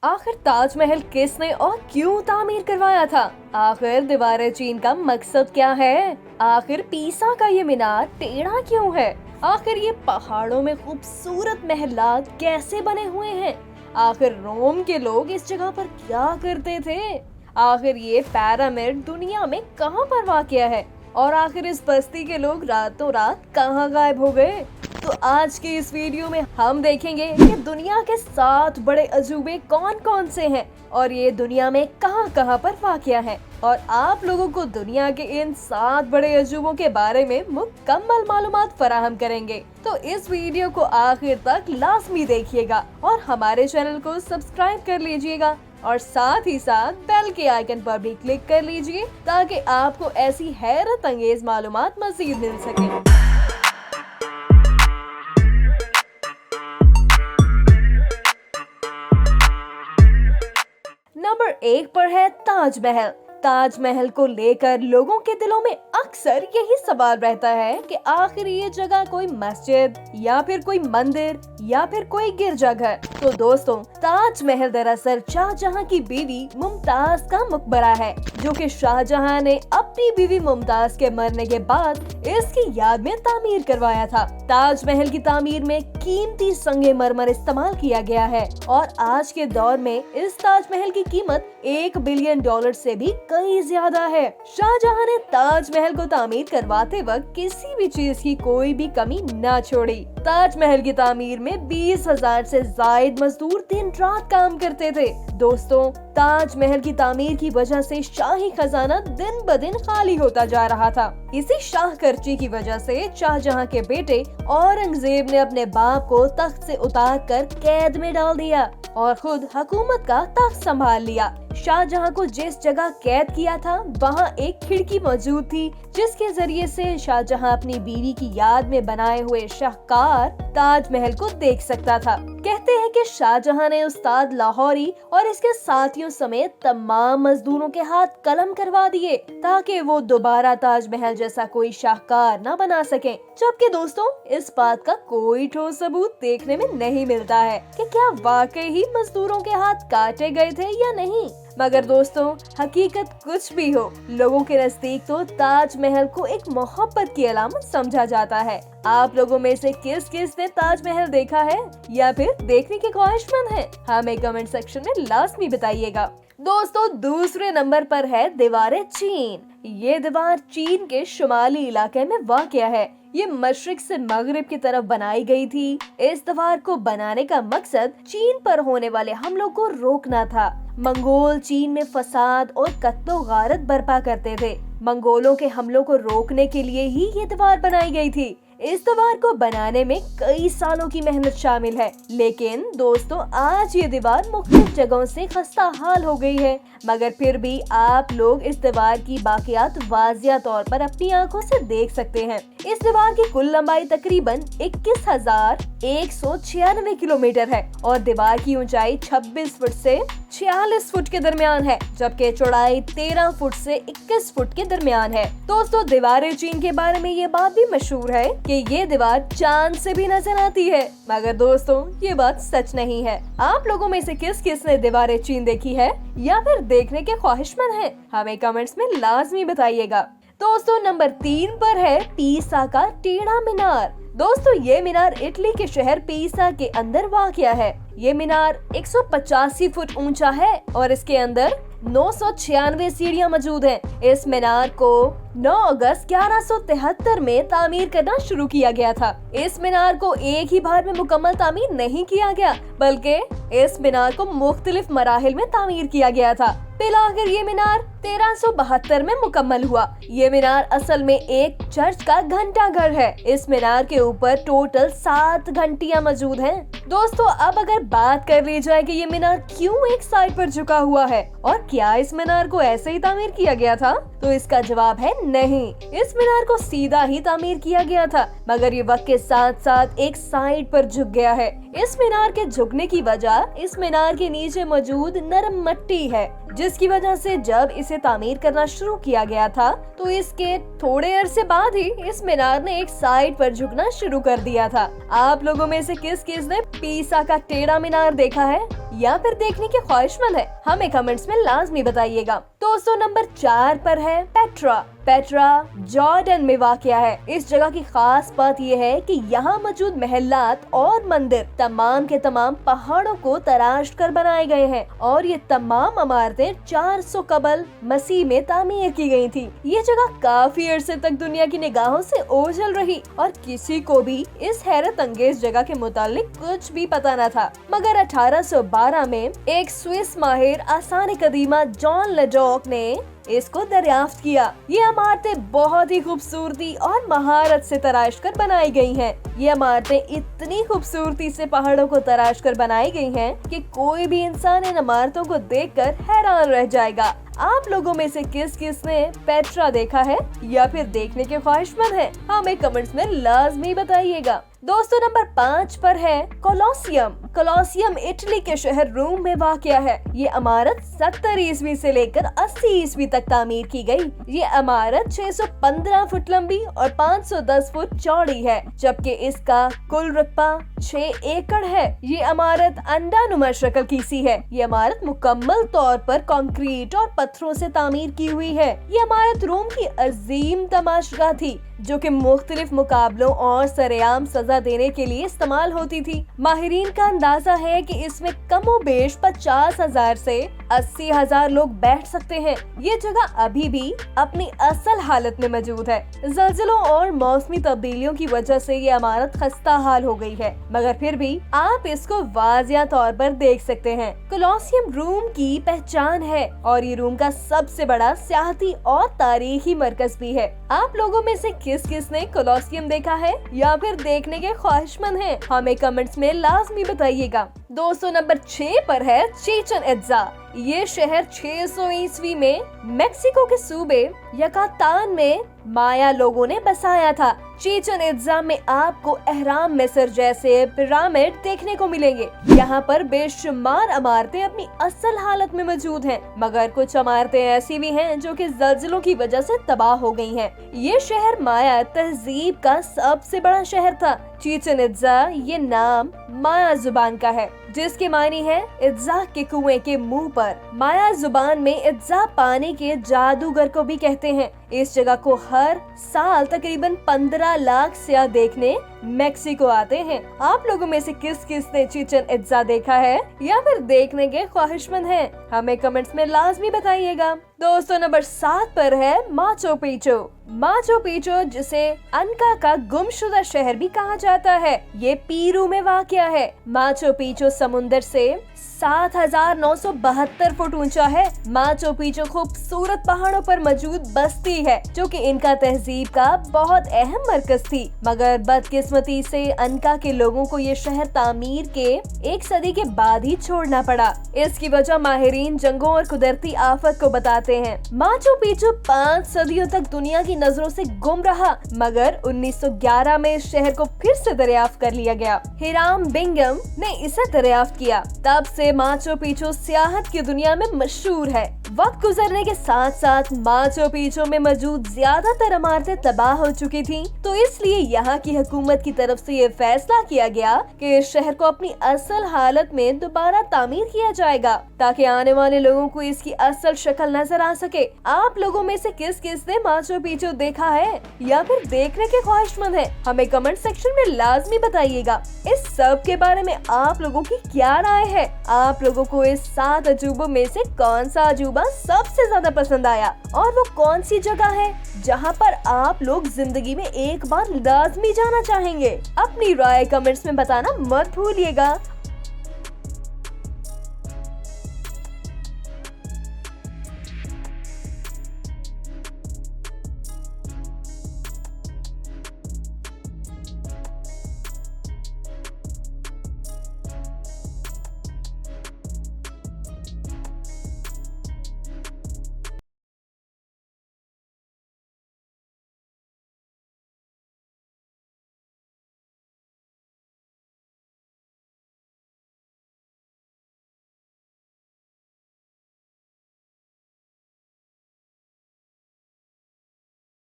आखिर ताजमहल किसने और क्यों तामीर करवाया था? आखिर दीवार चीन का मकसद क्या है? आखिर पीसा का ये मीनार टेढ़ा क्यों है? आखिर ये पहाड़ों में खूबसूरत महलात कैसे बने हुए हैं? आखिर रोम के लोग इस जगह पर क्या करते थे? आखिर ये पिरामिड दुनिया में कहाँ पर वाक़या है? और आखिर इस बस्ती के लोग रातों रात कहाँ गायब हो गए? तो आज के इस वीडियो में हम देखेंगे कि दुनिया के 7 बड़े अजूबे कौन कौन से हैं और ये दुनिया में कहां कहां पर वाक़या है, और आप लोगों को दुनिया के इन 7 बड़े अजूबों के बारे में मुकम्मल मालूमात फराहम करेंगे। तो इस वीडियो को आखिर तक लाजमी देखिएगा और हमारे चैनल को सब्सक्राइब कर लीजिएगा और साथ ही साथ बेल के आइकन पर भी क्लिक कर लीजिए ताकि आपको ऐसी हैरत अंगेज मालूमात मज़ीद मिल सके। नंबर 1 पर है ताजमहल। ताजमहल को लेकर लोगों के दिलों में अक्सर यही सवाल रहता है कि आखिर ये जगह कोई मस्जिद या फिर कोई मंदिर या फिर कोई गिरजाघर। तो दोस्तों, ताजमहल दरअसल शाहजहां की बीवी मुमताज का मकबरा है, जो कि शाहजहां ने अपनी बीवी मुमताज के मरने के बाद इसकी याद में तामीर करवाया था। ताजमहल की तामीर में कीमती संगमरमर इस्तेमाल किया गया है और आज के दौर में इस ताजमहल की कीमत $1 बिलियन से भी कई ज्यादा है। शाहजहां ने ताजमहल को तामीर करवाते वक्त किसी भी चीज की कोई भी कमी न छोड़ी। ताजमहल की तामीर में 20,000 से जायद मजदूर दिन रात काम करते थे। दोस्तों, ताजमहल की तामीर की वजह से शाही खजाना दिन ब दिन खाली होता जा रहा था। इसी शाह खर्ची की वजह से शाहजहां के बेटे औरंगजेब ने अपने बाप को तख्त से उतार कर कैद में डाल दिया और खुद हुकूमत का तख्त संभाल लिया। शाहजहां को जिस जगह कैद किया था वहां एक खिड़की मौजूद थी, जिसके जरिए से शाहजहां अपनी बीवी की याद में बनाए हुए शाहकार ताजमहल को देख सकता था। कहते हैं कि शाहजहां ने उस्ताद लाहौरी और इसके साथियों समेत तमाम मजदूरों के हाथ कलम करवा दिए ताकि वो दोबारा ताजमहल जैसा कोई शाहकार न बना सकें। जबकि दोस्तों, इस बात का कोई ठोस सबूत देखने में नहीं मिलता है कि क्या वाकई ही मजदूरों के हाथ काटे गए थे या नहीं। मगर दोस्तों, हकीकत कुछ भी हो, लोगों के नजदीक तो ताजमहल को एक मोहब्बत की अलामत समझा जाता है। आप लोगों में से किस किस ने ताजमहल देखा है या फिर देखने के ख्वाहिशमंद हैं? हमें कमेंट सेक्शन में लाजमी बताइएगा। दोस्तों, दूसरे नंबर पर है दीवार चीन। ये दीवार चीन के शुमाली इलाके में वाक़या है। ये मशरिक से मगरिब की तरफ बनाई गई थी। इस दीवार को बनाने का मकसद चीन पर होने वाले हमलों को रोकना था। मंगोल चीन में फसाद और कत्लो गारत बर्पा करते थे। मंगोलों के हमलों को रोकने के लिए ही ये दीवार बनाई गई थी। इस दीवार को बनाने में कई सालों की मेहनत शामिल है, लेकिन दोस्तों, आज ये दीवार मुख्तलिफ जगहों से खस्ता हाल हो गई है। मगर फिर भी आप लोग इस दीवार की बाकियात वाजिया तौर पर अपनी आंखों से देख सकते हैं। इस दीवार की कुल लंबाई तकरीबन 21,196 किलोमीटर है और दीवार की ऊंचाई 26 फुट से 46 फुट के दरमियान है, जबकि चौड़ाई 13 फुट से 21 फुट के दरमियान है। दोस्तों, दीवार चीन के बारे में ये बात भी मशहूर है कि ये दीवार चांद से भी नजर आती है। मगर दोस्तों, ये बात सच नहीं है। आप लोगों में से किस किस ने दीवार चीन देखी है या फिर देखने के ख्वाहिशमंद हैं? हमें कमेंट्स में लाजमी बताइएगा। दोस्तों, नंबर 3 पर है पीसा का टेढ़ा मीनार। दोस्तों, ये मीनार इटली के शहर पीसा के अंदर वाक़या है। ये मीनार 185 फुट ऊंचा है और इसके अंदर 996 सीढ़ियां मौजूद हैं। इस मीनार को 9 अगस्त 1173 में तामीर करना शुरू किया गया था। इस मीनार को एक ही बार में मुकम्मल तामीर नहीं किया गया, बल्कि इस मीनार को मुख्तलिफ मराहिल में तामीर किया गया था। फिलहाल ये मीनार 1372 में मुकम्मल हुआ। ये मीनार असल में एक चर्च का घंटा घर है। इस मीनार के ऊपर टोटल 7 घंटियां मौजूद हैं। दोस्तों, अब अगर बात कर ली जाए कि ये मीनार क्यों एक साइड पर झुका हुआ है और क्या इस मीनार को ऐसे ही तामीर किया गया था, तो इसका जवाब है नहीं। इस मीनार को सीधा ही तामीर किया गया था, मगर ये वक्त के साथ साथ एक साइड पर झुक गया है। इस मीनार के झुकने की वजह इस मीनार के नीचे मौजूद नरम मिट्टी है, जिसकी वजह से जब इसे तामीर करना शुरू किया गया था तो इसके थोड़े अरसे बाद ही इस मीनार ने एक साइड पर झुकना शुरू कर दिया था। आप लोगों में से किस किस ने पीसा का टेढ़ा मीनार देखा है या फिर देखने के ख्वाहिशमंद है? हमें कमेंट्स में लाजमी बताइएगा। दोस्तों नंबर 4 पर है पेट्रा। पेट्रा जॉर्डन में वाक़या है। इस जगह की खास बात यह है कि यहाँ मौजूद महलात और मंदिर तमाम के तमाम पहाड़ों को तराश कर बनाए गए हैं और ये तमाम इमारतें 400 कबल मसीह में तामीर की गई थी। ये जगह काफी अरसे तक दुनिया की निगाहों से ओझल रही और किसी को भी इस हैरत अंगेज जगह के मुतालिक कुछ भी पता न था, मगर 1812 में एक स्विस माहिर आसार कदीमा जॉन लेडॉक ने इसको दरियाफ्त किया। ये इमारतें बहुत ही खूबसूरती और महारत से तराश कर बनाई गई हैं। ये इमारतें इतनी खूबसूरती से पहाड़ों को तराश कर बनाई गई हैं कि कोई भी इंसान इन इमारतों को देखकर हैरान रह जाएगा। आप लोगों में से किस किस ने पेट्रा देखा है या फिर देखने के ख्वाहिशमंद है? हमें कमेंट्स में लाजमी बताइएगा। दोस्तों नंबर 5 पर है कोलोसियम। कोलोसियम इटली के शहर रोम में वाक़या है। ये इमारत 70 ईस्वी से लेकर 80 ईस्वी तक तामीर की गई। ये इमारत 615 फुट लंबी और 510 फुट चौड़ी है, जबकि इसका कुल रकबा 6 एकड़ है। ये इमारत अंडानुमा शक्ल की सी है। ये इमारत मुकम्मल तौर पर कंक्रीट और पत्थरों से तामीर की हुई है। ये इमारत रोम की अजीम तमाशगाह थी जो कि मुख्तलिफ मुकाबलों और सरेआम सजा देने के लिए इस्तेमाल होती थी। माहिरीन का अंदाजा है कि इसमें कमोबेश 50,000 से 80,000 लोग बैठ सकते हैं। ये जगह अभी भी अपनी असल हालत में मौजूद है। ज़लज़लों और मौसमी तब्दीलियों की वजह से ये इमारत खस्ता हाल हो गई है, मगर फिर भी आप इसको वाजिया तौर पर देख सकते हैं। कोलोसियम रोम की पहचान है और ये रोम का सबसे बड़ा सियाहती और तारीखी मरकज भी है। आप लोगों में से किस किस ने कोलोसियम देखा है या फिर देखने के ख्वाहिशमंद हैं? हमें कमेंट्स में लाजमी बताइएगा। दोस्तों नंबर 6 पर है चिचेन इत्जा। ये शहर 600 ईस्वी में मेक्सिको के सूबे युकातान में माया लोगों ने बसाया था। चिचेन इत्जा में आपको अहराम मिस्र जैसे पिरामिड देखने को मिलेंगे। यहाँ पर बेशुमार इमारतें अपनी असल हालत में मौजूद हैं, मगर कुछ इमारतें ऐसी भी हैं जो कि ज़लज़लों की वजह से तबाह हो गई हैं। ये शहर माया तहजीब का सबसे बड़ा शहर था। चिचेन इत्जा ये नाम माया जुबान का है, जिसके मानी है इत्जा के कुएं के मुंह पर। माया जुबान में इत्जा पानी के जादूगर को भी कहते हैं। इस जगह को हर साल तकरीबन 15 लाख सयाह देखने मेक्सिको आते हैं। आप लोगों में से किस किस ने चिचेन इत्जा देखा है या फिर देखने के ख्वाहिशमंद हैं? हमें कमेंट्स में लाजमी बताइएगा। दोस्तों नंबर 7 पर है माचू पिच्चू। माचू पिच्चू जिसे अनका का गुमशुदा शहर भी कहा जाता है, ये पेरू में वाक़या है। माचू पिच्चू समुंदर से 7,972 फुट ऊंचा है। माचू पिच्चू खूबसूरत पहाड़ों पर मौजूद बस्ती है जो कि इनका तहजीब का बहुत अहम मरकज थी, मगर बदकिस्मती से अनका के लोगों को ये शहर तामीर के 1 सदी के बाद ही छोड़ना पड़ा। इसकी वजह माहिरीन जंगों और कुदरती आफत को बताते हैं। माचू पिच्चू 5 सदियों तक दुनिया की नजरों से गुम रहा, मगर 1911 में इस शहर को फिर से दरियाफ्त कर लिया गया। हिराम बिंगम ने इसे दरियाफ्त किया। तब से माचू पिच्चू सियाहत की दुनिया में मशहूर है। वक्त गुजरने के साथ साथ माचू पिच्चू में मौजूद ज्यादातर इमारतें तबाह हो चुकी थीं, तो इसलिए यहाँ की हुकूमत की तरफ से ये फैसला किया गया कि इस शहर को अपनी असल हालत में दोबारा तामीर किया जाएगा, ताकि आने वाले लोगों को इसकी असल शक्ल नजर आ सके। आप लोगों में से किस किस ने माचू पिच्चू देखा है या फिर देखने के ख्वाहिशमंद है? हमें कमेंट सेक्शन में लाजमी बताइएगा। इस सब के बारे में आप लोगों की क्या राय है? आप लोगों को इस 7 अजूबों में से कौन सा अजूबा सबसे ज्यादा पसंद आया और वो कौन सी जगह है जहां पर आप लोग जिंदगी में एक बार लाजमी जाना चाहेंगे? अपनी राय कमेंट्स में बताना मत भूलिएगा